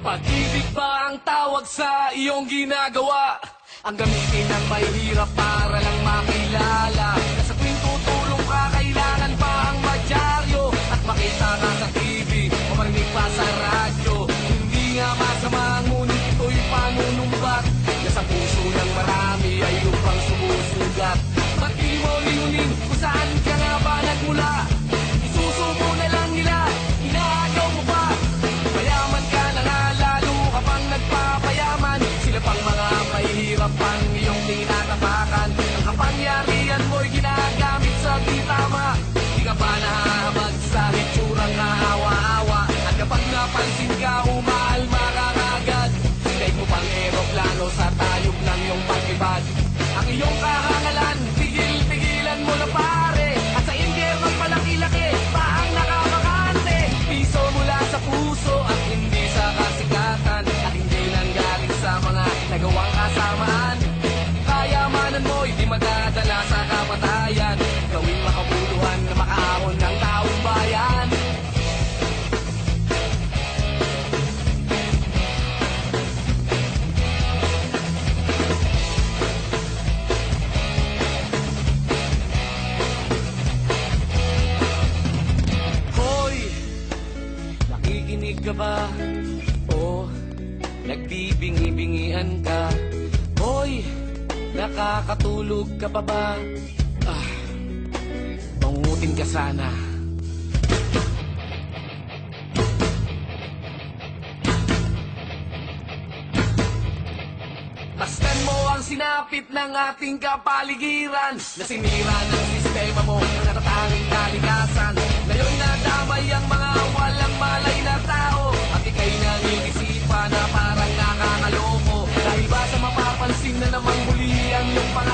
Pag-ibig ba ang tawag sa iyong ginagawa? Ang gamitin ng may hirap para lang makilala. Sa tuwing tutulong ka, kailangan pa ang madyaryo at makita ka sa TV o marinig pa sa radyo. Hindi nga masama, ngunit ito'y panunumbat na sa puso ng marami ay lupang sumusugat. Ba't di mo liunin kung saan ka nga ba nagmula? Isusubo na lang nila, inaagaw mo pa. Mayaman ka na nga, lalo ka pang nagpapayaman. Sila pang mga mahihirap pang iyong tinatapakan. Ang kapangyarihan mo'y ginagamit sa di tama. Di ka ba nahahabag sa hitsurang kahawa-hawa? At kapag napansin ka, umaalma ka kagad. Sinday mo pang aeroplano sa tayog ng iyong pag-ibad. Ang iyong kahangalan, tigil-tigilan mo na pare. At sa impyernong malaki-laki, paang nakakakante. Piso mula sa puso at hindi sa kasikatan. At hindi nanggaling sa mga nagawang kasamaan. Kayamanan mo'y di madadala sa kamatayan. Gawing makabuluhan na makaahon ng taong bayan. Hoy, nakikinig ka ba? O nagbibingi-bingian ka? Hoy, nakakatulog ka pa ba? Mangutin ka sana. Taskan mo ang sinapit ng ating kapaligiran na sinira ng sistema mo ng natatanging kalikasan. Ngayon nadamay ang mga walang malay na tao at ika'y nangingisipan na parang nakakaloko. Dahil ba sa mapapansin na namang muli ang iyong pangalan?